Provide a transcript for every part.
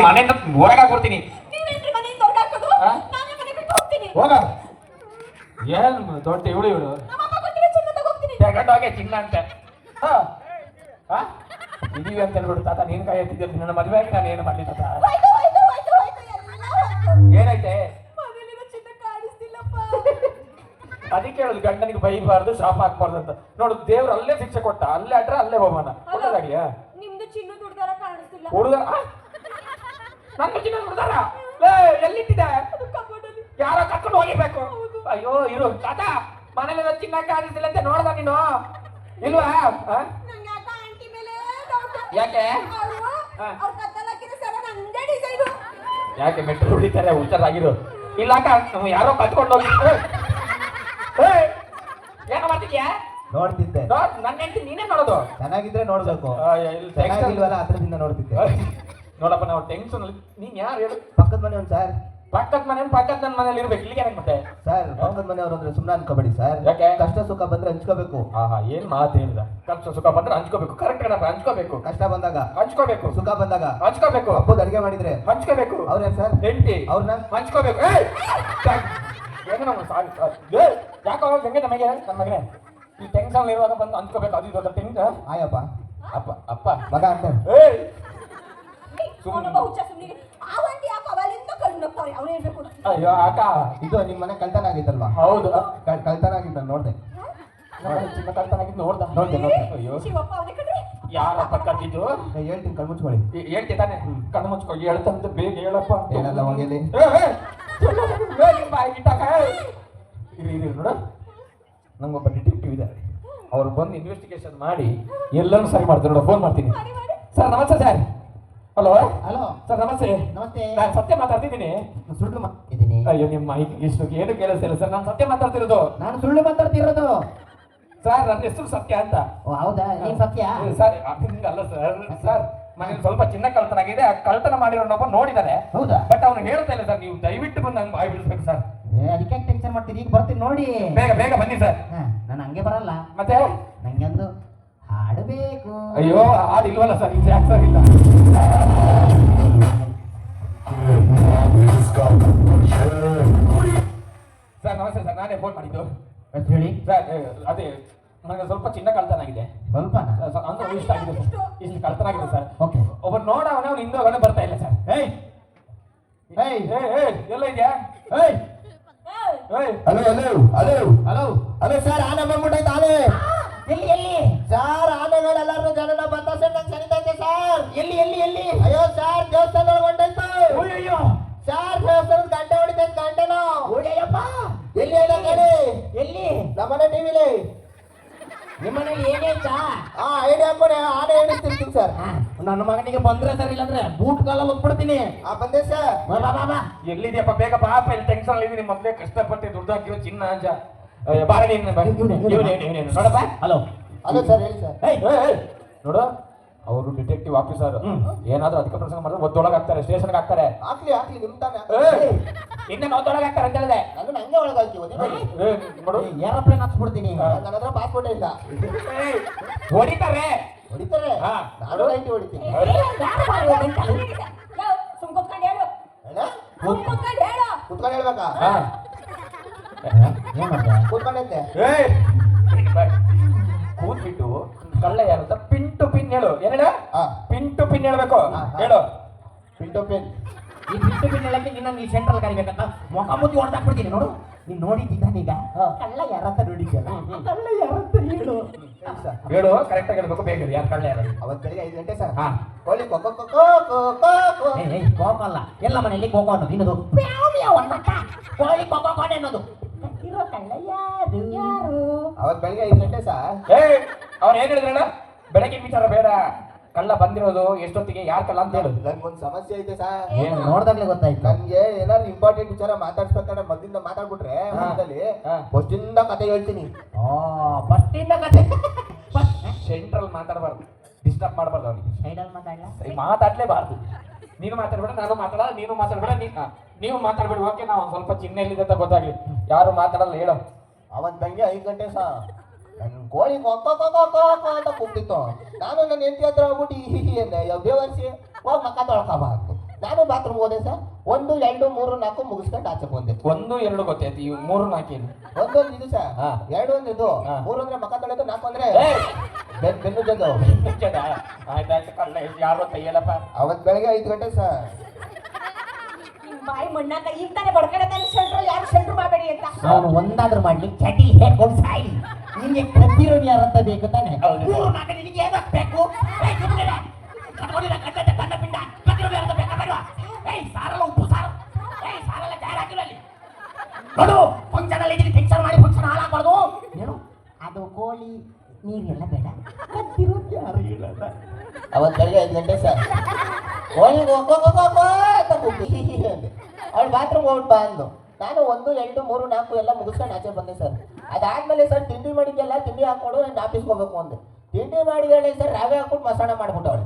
ಮನೆಯಿಂದ ಹೊರಗೆ ಹಾಕ್ಬಿಡ್ತೀನಿ. ಹೋಗ ಏನು ದೊಡ್ಡ ಇವಳು ತಗೊಂಡೋಗೆ ಚಿನ್ನ ಅಂತ ಇದೀವಿ ಅಂತ ಹೇಳ್ಬಿಡು ತಾತ. ನೀನ್ ಕೈ ಎತ್ತಿದ್ದೆ ನನ್ನ ಮದುವೆ ಆಗಿ ನಾನು ಏನು ಮಾಡಲಿ ತಾತ. ಏನೈತೆ ಅದಕ್ಕೆ ಹೇಳುದು ಗಂಡನಿಗೆ ಬೈಬಾರ್ದು ಶಾಪ ಹಾಕ್ಬಾರ್ದು ಅಂತ. ನೋಡು ದೇವ್ರು ಅಲ್ಲೇ ಶಿಕ್ಷೆ ಕೊಟ್ಟ, ಅಲ್ಲೇ ಅಡ್ರೆ ಅಲ್ಲೇ ಹೋಗೋಣ. ಒಳ್ಳೇದಾಗ್ಲಿಯಾ? ಹುಡುಗ ನನ್ನ ಚಿನ್ನ ಹುಡುಗಾರ ಎಲ್ಲಿಟ್ಟಿದೆ? ಯಾರೋ ಕರ್ಕೊಂಡು ಹೋಗಿರ್ಬೇಕು. ಅಯ್ಯೋ ಇರು ತಾತ, ಮನೇಲಿ ಚಿನ್ನ ಕಾಣಿಸ್ತಿಲ್ಲ ಅಂತ ನೋಡ್ದ ನೀನು ಇಲ್ವಾ? ಯಾಕೆ ಯಾಕೆ ಮೆಟ್ರೋ ಹೊಡಿತಾರೆ ಹುಷಾರಾಗಿರು. ಇಲ್ಲ ಯಾರೋ ಕತ್ಕೊಂಡು ಹೋಗಿ ಏನೋ ಮಾಡ್ತಿದ್ಯಾ? ನೋಡ್ತಿದ್ದೆ. ನನ್ನ ಹೆಂಡತಿ ನೀನೇ ನೋಡೋದು. ಚೆನ್ನಾಗಿದ್ರೆ ನೋಡ್ಬೇಕು, ಚೆನ್ನಾಗಿಲ್ವಲ್ಲ ಹತ್ರದಿಂದ ನೋಡ್ತಿದ್ದೆ. ನೋಡಪ್ಪ ನಾವು ಟೆನ್ಷನ್ ಅಲ್ಲಿ. ನೀನ್ ಯಾರು ಹೇಳು? ಪಕ್ಕದ ಮನೆ ಸರ್. ಪಕ್ಕದ ನನ್ನ ಮನೇಲಿ ಇರ್ಬೇಕು. ಇಲ್ಲಿಗೆ ಮತ್ತೆ ಸರ್ ಪಕ್ಕದ ಮನೆಯವರು ಅಂದ್ರೆ ಸುಮ್ಮನೆ ಅನ್ಕೋಬೇಡಿ ಸರ್. ಯಾಕೆ? ಕಷ್ಟ ಸುಖ ಬಂದ್ರೆ ಹಂಚ್ಕೋಬೇಕು. ಏನ್ ಮಾತು ಹೇಳಿದ? ಕಷ್ಟ ಸುಖ ಬಂದ್ರೆ ಹಂಚ್ಕೋಬೇಕು. ಕರೆಕ್ಟ್ ಹಂಚ್ಕೋಬೇಕು. ಕಷ್ಟ ಬಂದಾಗ ಹಂಚ್ಕೋಬೇಕು, ಸುಖ ಬಂದಾಗ ಹಂಚ್ಕೋಬೇಕು. ಹಬ್ಬದ ಅಡಿಗೆ ಮಾಡಿದ್ರೆ ಹಂಚ್ಕೋಬೇಕು. ಅವ್ರೇ ಸರ್ ಹೆಂಡತಿ, ಅವ್ರನ್ನ ಹಂಚ್ಕೋಬೇಕು. ಯಾಕೋ ಹೆಂಗೆ ನಮಗೆ ನನ್ನ ಮಗನೇ ಈ ಟೆನ್ಷನ್ ಇರುವಾಗ ಬಂದು ಹಂಚ್ಕೋಬೇಕು. ಅದು ಇದು ಟೆನ್ಷನ್ ಆಯಪ್ಪ ಅಪ್ಪ ಅಪ್ಪ ಮಗ ಅಂತ ಅಯ್ಯೋ ಅಕ್ಕ, ಇದು ನಿಮ್ ಮನೆ ಕಳ್ತನ ಆಗಿತ್ತಲ್ವಾ? ಹೌದು ಕಳ್ತನ ಆಗಿದ್ದ ನೋಡ್ದೆ. ಚಿನ್ನ ಕಳ್ತನ ಆಗಿದ್ದು ನೋಡ್ದೆ. ಅಯ್ಯೋ ಯಾರಪ್ಪ ಕದ್ದಿದ್ದು? ಹೇಳ್ತೀನಿ ಕಣ್ ಮುಚ್ಕೊಳ್ಳಿ. ಹೇಳ್ತಿ ತಾನೆ? ಕಣ್ಣು ಮುಚ್ಕೊ. ಹೇಳ್ತಂತ ಬೇಗ ಹೇಳಪ್ಪ. ಹೇಳಲ್ಲ ಹೋಗಿಲಿ ನೋಡ, ನಂಗೊಬ್ಬ ಡಿಟೆಕ್ಟಿವ್ ಇದ್ದಾರೆ. ಅವ್ರು ಬಂದು ಇನ್ವೆಸ್ಟಿಗೇಷನ್ ಮಾಡಿ ಎಲ್ಲರೂ ಸರಿ ಮಾಡ್ತಾರೆ. ನೋಡ ಫೋನ್ ಮಾಡ್ತೀನಿ. ಸರ್ ನಮಸ್ತೆ ಸರ್. ಹಲೋ ಹಲೋ ಸರ್ ನಮಸ್ತೆ. ನಮಸ್ತೆ. ನಾನು ಸತ್ಯ ಮಾತಾಡ್ತಿದ್ದೀನಿ. ಸುಳ್ಳು ಇದ್ದೀನಿ. ಅಯ್ಯೋ ನಿಮ್ಮ ಇಷ್ಟು ಏನು ಕೇಳಿಸ್ತಿಲ್ಲ ಸರ್. ನಾನು ಸತ್ಯ ಮಾತಾಡ್ತಿರೋದು. ನಾನು ಸುಳ್ಳು ಮಾತಾಡ್ತಿರೋದು ಸರ್. ನನ್ನ ಹೆಸರು ಸತ್ಯ ಅಂತ. ಹೌದಾ? ನೀನ್ ಸತ್ಯ? ಸರ್ ಅಲ್ಲ ಸರ್. ಸರ್ ಮನೇಲಿ ಸ್ವಲ್ಪ ಚಿನ್ನ ಕಳ್ತನ ಆಗಿದೆ. ಆ ಕಳ್ತನ ಮಾಡಿರೋನೊಬ್ಬ ನೋಡಿದ್ದಾರೆ. ಹೌದಾ? ಬಟ್ ಅವ್ನು ಹೇಳ್ತಾ ಇಲ್ಲ ಸರ್. ನೀವು ದಯವಿಟ್ಟು ಬಂದು ನಂಗೆ ಬಾಯ್ ಬಿಡಿಸ್ಬೇಕು ಸರ್. ಅದಕ್ಕೆ ಟೆನ್ಷನ್ ಮಾಡ್ತೀರಿ? ಈಗ ಬರ್ತೀನಿ ನೋಡಿ. ಬೇಗ ಬೇಗ ಬನ್ನಿ ಸರ್. ನಾನು ಹಂಗೆ ಬರಲ್ಲ. ಮತ್ತೆ ನಂಗೆ ಒಂದು ಹಾಡಬೇಕು. ಅಯ್ಯೋ ಹಾಡು ಇಲ್ವಲ್ಲ ಸರ್. ಇದು ಯಾಕೆ ಸರ್ ಇಲ್ಲ? ಸರ್ ನಮಸ್ತೆ ಸರ್. ನಾನೇ ಫೋನ್ ಮಾಡಿದ್ದು. ಹೇಳಿ ಸರ್. ಅದೇ ನನಗೆ ಸ್ವಲ್ಪ ಚಿನ್ನ ಕಳ್ತನ ಆಗಿದೆ. ಸ್ವಲ್ಪ ಅಂದ್ರೆ ಇಷ್ಟ ಆಗಿದೆ ಸರ್. ಇಷ್ಟು ಕಳ್ತನ ಆಗಿದೆ ಸರ್. ಓಕೆ. ಒಬ್ಬ ನೋಡವನೇ ಅವ್ನು ಹಿಂದೋಗನೆ ಬರ್ತಾ ಇಲ್ಲ ಸರ್. ಎಲ್ಲ ಇದೆಯಾ? Hello hello hello hello hello sir. ಆನೆ ಬಂದ್ಬಿಟ್ಟೈತೆ. ಆನೆ ಎಲ್ಲಿ ಎಲ್ಲಿ ಸರ್? ಆನೆಗಳೆಲ್ಲರೂ ಜನನ ಬತ್ತಾಸೆ ನಂಗೆ ಸರಿತೈತೆ ಸರ್. ಎಲ್ಲಿ ಎಲ್ಲಿ ಎಲ್ಲಿ? ಅಯ್ಯೋ ಸರ್ ದೇವಸ್ಥಾನ ಹೊಂಟೈತು. ಅಯ್ಯೋ ಸರ್ ದೇವಸ್ಥಾನದ ಗಂಟೆ ಹೊಡಿತೈತೆ. ಗಂಟೆನ ಹೊಡಿಯಪ್ಪ. ಎಲ್ಲಿ ಹೇಳ ಗಾಡಿ? ಎಲ್ಲಿ? ನಮ್ಮನೆ ಟಿವಿಲಿ. ನಿಮ್ಮನೇಲಿ ಏನೇಯ್ತಾ? ಐಡಿಯಾ ಹಾಕೋಣ. ಆನೆ ಹೇಳಿಸ್ತಿರ್ತೀನಿ ಸರ್. ನನ್ನ ಮಗನಿಗೆ ಬಂದ್ರೆ ಸರ್, ಇಲ್ಲಾಂದ್ರೆ ಬೂಟ್ ಕಾಲಲ್ಲಿ ಹೋಗ್ಬಿಡ್ತೀನಿ. ಬಂದೆ ಸರ್. ಎಲ್ಲಿದೆಯಪ್ಪ? ಬೇಗ ಪಾಪ ಇಲ್ಲಿ ಟೆನ್ಷನ್ ಅಲ್ಲಿ ಇದೀನಿ. ಮೊದಲೇ ಕಷ್ಟಪಟ್ಟು ದುಡ್ಡು ಹಾಕಿರೋ ಚಿನ್ನ ಅಂಜ ಬಾರ. ನೋಡಪ್ಪ. Hello hello sir. ಹೇಳಿ ಸರ್. ನೋಡು, ಅವರು ಡಿಟೆಕ್ಟಿವ್ ಆಫೀಸರ್. ಏನಾದ್ರೂ ಅಧಿಕ ಪ್ರಸಂಗ ಮಾಡಿದ್ರೆ ಒದ್ದೊಳಗೆ ಹಾಕ್ತಾರೆ, ಸ್ಟೇಷನ್ಗೆ ಹಾಕ್ತಾರೆ. ಹಾಕ್ಲಿ ಹಾಕ್ಲಿ ನಿಮ್ ತಾನೆ. ಇನ್ನೇನು ಒದ್ದೊಳಗೆ ಹಾಕ್ತಾರೆ ಅಂತ ಹೇಳಿದೆ. ನಾನು ಹಂಗೆ ಒಳಗಾಗ್ತೀವಿ. ನೋಡು ಏರೋಪ್ಲೇನ್ ಹಚ್ಬಿಡ್ತೀನಿ. ನನ್ನ ಹತ್ರ ಪಾಸ್ಪೋರ್ಟ್ ಇಲ್ಲ. ಹೊಡಿತಾರೆ ಹೊಡಿತಾರೆ. ನಾನು ಲೈಟ್ ಹೊಡಿತೀನಿ. ಕುತ್ಕೊಂಡು ಹೇಳ್ಬೇಕಾ? ಕೂತ್ಕೊಂಡೈತೆ. ಕೂತ್ಬಿಟ್ಟು ಕಳ್ಳ ಯಾರು ಅಂತ ಪಿನ್ ಟು ಪಿನ್ ಹೇಳು. ಏನ್ ಹೇಳ? ಪಿನ್ ಟು ಪಿನ್ ಹೇಳ್ಬೇಕು. ಹೇಳು. Pin to pin. ಈ ಬಿಟ್ಟು ಬಿಟ್ಟಕ್ಕೆ ಇನ್ನ ನೀ ಸೆಂಟ್ರಲ್ ಕರಿಬೇಕಂತ ಮೊಕ ಮುತ್ತಿ ಹೊಡೆದಾಕ್ಬಿಡ್ತೀನಿ. ನೋಡು, ನೀನ್ ನೋಡಿದ್ದೀಗ ಕಳ್ಳ ಯಾರಂತ ನೋಡಿದ್ಯಲ್ಲ, ಕಳ್ಳ ಯಾರಂತ ಹೇಳು. ಹೇಳು, ಕರೆಕ್ಟ್ ಆಗಿ ಹೇಳ್ಬೇಕು. ಬೇಗ ಯಾರು ಕಳ್ಳ ಯಾರು? ಅವತ್ತು ಬೆಳಿಗ್ಗೆ 5 ಗಂಟೆ ಸರ್. ಕೋಳಿ ಕೋಕೋ ಅಲ್ಲ, ಎಲ್ಲ ಮನೆಯಲ್ಲಿ ಕೋಕೋ ಅನ್ನೋದು. ಇನ್ನದು ಕೋಳಿ ಕೋಕೋ ಕೋಣೆ ಅನ್ನೋದು. ಇರೋ ಕಳ್ಳ ಯಾರು? ಅವತ್ತು ಬೆಳಿಗ್ಗೆ 5 ಗಂಟೆ ಸರ್. ಅವ್ನು ಏನ್ ಹೇಳಿದ್ರಣ್ಣ? ಬೆಳಗ್ಗೆ ವಿಚಾರ ಬೇಡ, ಕಳ್ಳ ಬಂದಿರೋದು ಎಷ್ಟೊತ್ತಿಗೆ, ಯಾರು ಕಳ್ಳ ಅಂತ ಹೇಳು. ನನ್ಗೊಂದು ಸಮಸ್ಯೆ ಐತೆ ಸರ್. ಏನ್ ನೋಡ್ದಾಗ್ಲೇ ಗೊತ್ತಾಯ್ತು. ನನ್ಗೆ ಏನಾದ್ರು ಇಂಪಾರ್ಟೆಂಟ್ ವಿಚಾರ ಮಾತಾಡ್ಸ್ಬೇಕಾದ್ರೆ ಮೊದಲಿಂದ ಮಾತಾಡ್ಬಿಟ್ರೆ ಫಸ್ಟ್ ಇಂದ ಕತೆ ಹೇಳ್ತೀನಿ. ಫಸ್ಟಿಂದ ಕತೆ. ಸೆಂಟ್ರಲ್ ಮಾತಾಡಬಾರ್ದು, ಡಿಸ್ಟರ್ಬ್ ಮಾಡಬಾರ್ದು. ಅವ್ನಿಗೆ ಸೈಡಲ್ಲಿ ಮಾತಾಡ್ಲ, ಮಾತಾಡ್ಲೇಬಾರ್ದು. ನೀನು ಮಾತಾಡ್ಬೇಡ, ನಾನು ಮಾತಾಡ, ನೀನು ಮಾತಾಡ್ಬೇಡ, ನೀವು ಮಾತಾಡ್ಬೇಡಿ. ಓಕೆ, ನಾವು ಸ್ವಲ್ಪ ಚಿಹ್ನೆಯಲ್ಲಿದೆ ಅಂತ ಗೊತ್ತಾಗ್ಲಿ. ಯಾರು ಮಾತಾಡಲ್ಲ, ಹೇಳೋ. ಅವನ್ ಬೆಳಿಗ್ಗೆ 5 ಗಂಟೆ ಸರ್. ನನ್ ಕೋಳಿ ಅಂತ ಕೂಗ್ತಿತ್ತು. ನಾನು ನನ್ನ ಹೆಂಡತಿ ಹತ್ರ ಹೋಗ್ಬಿಟ್ಟು ಯಾವ ದೇವರ್ಸಿ ಹೋಗಿ ಮಕ್ಕ ತೊಳ್ಕೊಬಾರ್ದು. ನಾನು ಬಾತ್ರೂಮ್ ಹೋದೆ ಸರ್ 1 2 3 4 ಮುಗಿಸ್ಕೊಂಡು ಆಚೆ ಬಂದೆ. 1 2 ಗೊತ್ತೈತಿ, 3 4 ಏನು? 1 ಇದು ಸರ್, ಹಾ. 2 ಒಂದು ಇದು, ಹಾ. 3 ಅಂದ್ರೆ ಮಕ್ಕ ತೊಳೆದು, 4 ಅಂದ್ರೆ ಏಯ್! ಬೆನ್ನು ಜೊತೆ. ಆಯ್ತಾಯ್ತು ಕಳ್ಳ ಯಾರು ತೆಗಿಯಲ್ಲಪ್ಪ. ಅವತ್ತು ಬೆಳಗ್ಗೆ 5 ಗಂಟೆ ಸರ್. ನಿಮ್ ಬಾಯಿ ಮಣ್ಣಾಕ ಈಗ ತಾನೇ ಬಡ್ಕಡೆ ಸೆಂಟ್ರ್ ಯಾರು ಸೆಂಟ್ರ್ ಮಾಡಬೇಡಿ ಅಂತ. ಅವನು ಒಂದಾದ್ರೂ ಮಾಡ್ಲಿ ಚಟಿ ಹೇಕೊಂಡು ಸಾಯಿ. ನಿಂಗೆ ಕದ್ದಿರೋದು ಯಾರಂತ ಬೇಕು ತಾನೆ? ಹೌದು. 3 4 ನಿನಗೆ ಏನಕ್ಕೆ ಬೇಕು? ಏಯ್ ಸುಮ್ಮನೆ ಕಟ್ಕೊಂಡಿಲ್ಲ ಕಟ್ಟೆ ಕಣ್ಣ ಪಿಂಡ ಕದ್ದಿರೋದು ಯಾರಂತ ಬೇಕಾ ಬೇಡವಾ? ಏಯ್ ಸಾರಲ್ಲ ಉಪ್ಪು ಸಾರು, ಏಯ್ ಸಾರಲ್ಲ ಜಾರ ಹಾಕಿಲ್ಲ ಅಲ್ಲಿ ನೋಡು. ಫಂಕ್ಷನ್ ಅಲ್ಲಿ ಇದೀನಿ, ಫಿಕ್ಸರ್ ಮಾಡಿ ಫಂಕ್ಷನ್ ಹಾಳಾಗ್ಬಾರ್ದು. ಏನು ಅದು ಕೋಳಿ ನೀರೆಲ್ಲ ಬೇಡ, ಕದ್ದಿರೋದು ಯಾರು ಹೇಳಲ್ಲ. ಅವತ್ತು ಬೆಳಗ್ಗೆ 5 ಗಂಟೆ ಸರ್. ಅವಳು ಬಾತ್ರೂಮ್ ಹೋಗ್ಬಿಟ್ಟು ಬಾ ಅಂದು. ನಾನು 1 2 3 4 ಎಲ್ಲ ಮುಗಿಸ್ಕೊಂಡು ಆಚೆ ಬಂದೆ ಸರ್. ಅದಾದ್ಮೇಲೆ ಸರ್ ತಿಂಡಿ ಮಾಡಿದ್ದೆಲ್ಲ ತಿಂಡಿ ಹಾಕೊಂಡು ನಾನು ಆಫೀಸ್ಗೆ ಹೋಗ್ಬೇಕು ಅಂದೆ. ತಿಂಡಿ ಮಾಡಿದಾಳೆ ಸರ್, ರವೆ ಹಾಕೊಂಡು ಮಸಾಣ ಮಾಡ್ಬಿಟ್ಟವಳೆ.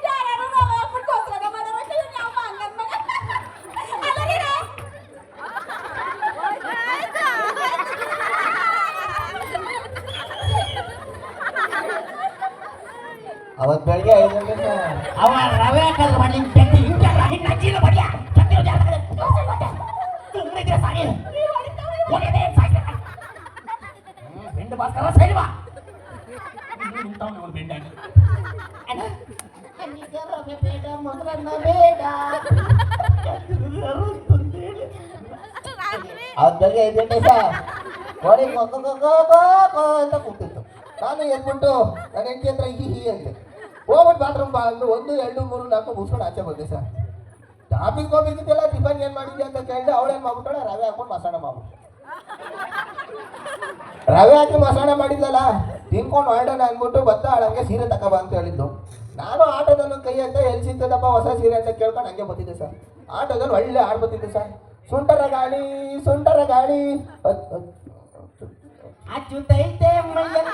ಯಾರು ನಾವು ಹಾಕ್ಬಿಟ್ಟು ಹೋಗ್ತಾರ ಮಾಡೋರಕ್ಕೆ ನಮ್ಮ ಹಂಗನ್ ಮಗ ಅಲ್ಲ ನೀನು. ಅವತ್ತು ಬೆಳಗ್ಗೆ 5 ಗಂಟೆ ಸರ್. ಅವ ರವೆ ಹಾಕಲ್ರು ಮಾಡಿ ಚಟ್ನಿ ಹಿಂಗೆಲ್ಲ ಹಿಂಗೆ ಹಚ್ಚಿಲ್ಲ ಬಡಿಯ ಕದ್ದಿರೋದು ಯಾರು ತಿಂಗಳಿದ್ರೆ ಸಾರಿ ಒಳ್ಳೆದೇ ಸಾಯ್ಬೇಕು. ಬೆಂಡು ಭಾಸ್ಕರ ಸೈಡ್ ಬಾ ನಿಂತವನು ಒಂದು ಬೆಂಡಾಗಿ ಬೇಡ ಮೊದಲನ್ನ ಬೇಡ. ಅವತ್ತು ಬೆಳಗ್ಗೆ 5 ಗಂಟೆ ಸರ್. ಕೋಳಿ ಅಂತ ಕೂಗ್ತಿತ್ತು. ನಾನು ಎದ್ಬಿಟ್ಟು ನನ್ನ ಹೆಂಡತಿ ಹತ್ರ ಹಿ ಅಂತೆ. ಹೋಗ್ಬಿಟ್ಟು ಬಾತ್ರೂಮ್ ಬಾ ಅಂದು 1 2 3 4 ಮುಗಿಸ್ಕೊಂಡು ಆಚೆ ಬಂದೆ ಸರ್. ಆಫೀಸ್ಗೆ ಹೋಗಿದ್ದಿದ್ದೆಲ್ಲ ಟಿಫನ್ ಏನು ಮಾಡಿದ್ದೆ ಅಂತ ಕೇಳಿದೆ. ಅವಳೇನು ಮಾಡ್ಬಿಟ್ಟಾಳೆ, ರವೆ ಹಾಕೊಂಡು ಮಸಾಣ ಮಾಡ್ಬಿಟ್ಟು. ರವೆ ಹಾಕಿ ಮಸಾಣ ಮಾಡಿದ್ಲಲ್ಲ, ತಿನ್ಕೊಂಡು ಹೊರಡೋಣ ಅಂದ್ಬಿಟ್ಟು ಬತ್ತ ಹಂಗೆ ಸೀರೆ ತಗೋಬ ಅಂತ ಹೇಳಿದ್ದು. ನಾನು ಆಟೋದಲ್ಲಿ ಕೈ ಅಂತ ಎಲ್ಲಿ ಸಿಗ್ತದಪ್ಪ ಹೊಸ ಸೀರೆ ಅಂತ ಕೇಳ್ಕೊಂಡು ಹಂಗೆ ಬರ್ತಿದ್ದೆ ಸರ್. ಆಟೋದಲ್ಲಿ ಒಳ್ಳೆ ಹಾಡು ಬರ್ತಿದ್ದೆ ಸರ್. ಸುಂಟರ ಗಾಳಿ ಸುಂಟರ ಗಾಳಿ ಅಚ್ಚುತೈತೆ ಮೈಯನ್ನ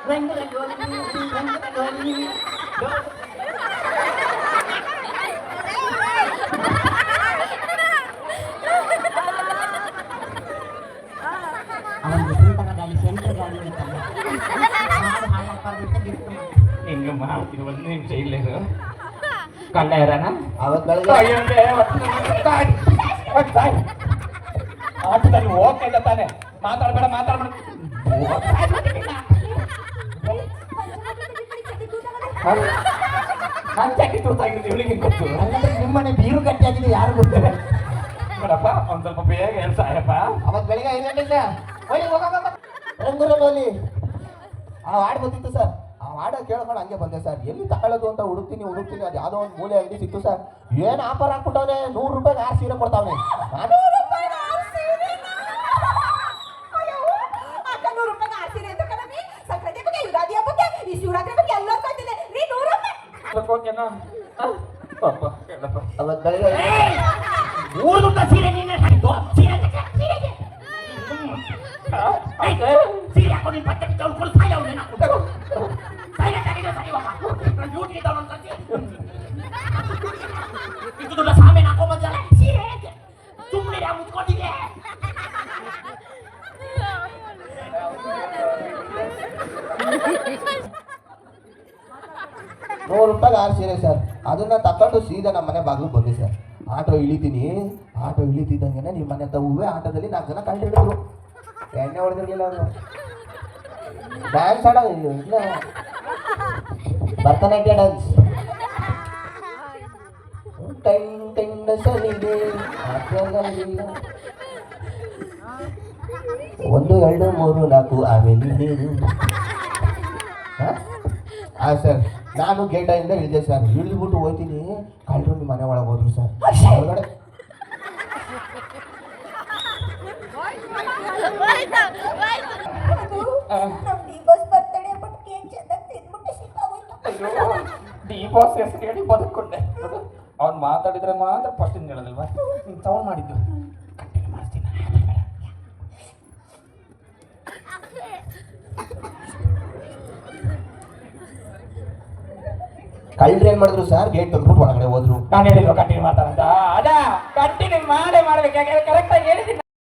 ರಂಗಲ ಗೋಲಿ ರಂಗಲ ಗೋಲಿ. ಅವನಿಗೆ ಸುಂಟರ ಗಾಳಿ ಸೆಂಟ್ರ್ ಗಾಳಿ ಅಂತಲ್ಲ. ಹಾಡು ಹಾಡಬಾರ್ದು ಅಂತ ಬಿಟ್ಟು ಹಿಂಗೆ ಮಾಡ್ತೀನಿ. 1 ನಿಮಿಷ ಇಲ್ಲೇನು ಕಳ್ಳ ಇರೋಣ. ಅವತ್ತು ಬೆಳಗ್ಗೆ ಆಟದಲ್ಲಿ ಹೋಗ್ತಾ ತಾನೆ, ಮಾತಾಡ್ಬೇಡ ಮಾತಾಡ್ಬೇಡ. ನಾನು ಚಟ್ಟಿ ತೋರ್ಸಾಗಿದ್ದು ಇವಳಿಗೆ ಗೊತ್ತು. ಹಂಗಂದ್ರೆ ನಿಮ್ಮನೆ ಬೀರು ಗಟ್ಟಿಯಾಗಿದೆ ಯಾರು ಗೊತ್ತಿಲ್ಲ. ನೋಡಪ್ಪ ಒಂದ್ ಸ್ವಲ್ಪ ಬೇಗ ಹೇಳ್ ಸಾಯಪ್ಪ. ಅವತ್ತು ಬೆಳಗ್ಗೆ 5 ಗಂಟೆ ಸರ್. ರಂಗುರಂಗೋಲಿ ಆ ಹಾಡು ಬಂದಿತ್ತು ಸರ್. ಆ ಹಾಡು ಕೇಳ್ಕೊಂಡು ಹಂಗೆ ಬಂದೆ ಸರ್. ಎಲ್ಲಿ ತಗೊಳ್ಳೋದು ಅಂತ ಹುಡುಕ್ತೀನಿ ಅದು ಯಾವುದೋ ಒಂದು ಮೂಲೆ ಅಂಗಡಿ ಸಿಕ್ತು ಸರ್. ಏನು ಆಫರ್ ಹಾಕ್ಬಿಟ್ಟವನೆ, 100 ರೂಪಾಯಿಗೆ 6 ಸೀರೆ ಕೊಡ್ತಾವನೆ. ನಾನು 100 ರೂಪಾಯಿಗೆ 6 ಸೀರೆ. ಅಯ್ಯೋ ಅಕ್ಕ 100 ರೂಪಾಯಿಗೆ 6 ಸೀರೆ ಅಂತ ಕಣಮಿ. ಸಂಕ್ರಾಂತಿ ಬಗ್ಗೆ, ಯುಗಾದಿ ಹಬ್ಬಕ್ಕೆ, ಈ ಶಿವರಾತ್ರಿ ಬಗ್ಗೆ ಎಲ್ಲ ಕೊಡ್ತಿದೆ. ನೀ 100 ರೂಪಾಯಿ ಓಕೆನಾ? ಪಾಪ ಕೇಳಪ್ಪ. ಅವತ್ತು ಬೆಳಗ್ಗೆ ಊರುತ್ತ ಸೀರೆ ನೀನೆ ಹಾಕಿದ್ದು ಸೀರೆ ಸೀರೆಗೆ ಸೀರೆ ಹಾಕೊಂಡು ನೀನು ಬಟ್ಟೆ ತೊಳ್ಕೊಂಡು ಸಾಯೋ ನೀನು ಸೈಲೆಂಟ್ ಆಗಿದೆ ಸರಿ ಹೋಗ ಡ್ಯೂಟಿಗೆ ತಗೊಂಡು ಇದು ದೊಡ್ಡ ಸಾಮೇನು ಹಾಕೊಂಬಂದಲ್ಲ ಸೀರೆ ಸುಮ್ಮನೆ ಮುಚ್ಕೊಂಡಿದೆ. 100 ರೂಪಾಯಿಗೆ 6 ಸೀರೆ ಸರ್. ಅದನ್ನ ತಕೊಂಡು ಸೀದಾ ನಮ್ಮ ಮನೆ ಬಾಗಿಲು ಬಂದೆ ಸರ್. ಆಟೋ ಇಳಿತೀನಿ. ಆಟೋ ಇಳಿತಿದ್ದಂಗೆ ನಿಮ್ಮ ಮನೆ ಹತ್ರ ಹೂವೆ ಆಟೋದಲ್ಲಿ 4 ಜನ ಕಂಡು ಹಿಡಿದ್ರು. ಎಣ್ಣೆ ಹೊಡೆದಿರ್ಲಿಲ್ಲ ಅವರು. ಡ್ಯಾನ್ಸ್ ಆಡೋ ಇಲ್ಲ, ಭರತನಾಟ್ಯ ಡ್ಯಾನ್ಸ್. ಕಂಡ ಸಲಿದೆ 1 2 3 4 ಆಮೇಲೆ ಹಾಂ ಸರ್. ನಾನು ಗೇಟಿಂದ ಇಳಿದೆ ಸರ್. ಇಳಿದ್ಬಿಟ್ಟು ಹೋಗ್ತೀನಿ, ಕಳ್ಳರು ನಿಮ್ಮ ಮನೆ ಒಳಗೆ ಹೋದ್ರು ಸರ್. ಹೊರಗಡೆ ನಮ್ ಡಿವೋರ್ಸ್ ಬರ್ತಡೆ ಬಟ್ ಕೇಕ್ ಚಂದ ತಿಂದ್ಬಿಟ್ಟು ಸಿಕ್ಕಾಗೋಯ್ತು. ಡಿ ಬಾಸ್ ಹೆಸರು ಹೇಳಿ ಬದುಕೊಂಡೆ. ಅವ್ನು ಮಾತಾಡಿದ್ರೆ ಮಾತ್ರ ಫಸ್ಟ್ ಹೇಳೋದಲ್ವಾ? ನೀನು ಸೌಂಡ್ ಮಾಡಿದ್ದು ಕಂಟಿನ್ಯೂ ಮಾಡ್ತೀನಿ. ಕಳ್ಳರು ಏನ್ ಮಾಡಿದ್ರು ಸರ್? ಗೇಟ್ ತೆಗೆದ್ಬಿಟ್ಟು ಒಳಗಡೆ ಹೋದ್ರು. ನಾನು ಹೇಳಿದ್ರು ಕಂಟಿನ್ಯೂ ಮಾತಾಡಂತ. ಅದ ಕಂಟಿನ್ಯೂ ಮಾಡೇ ಮಾಡ್ಬೇಕು. ಯಾಕಂದ್ರೆ ಕರೆಕ್ಟಾಗಿ ಹೇಳಿದ್ದೀನಿ.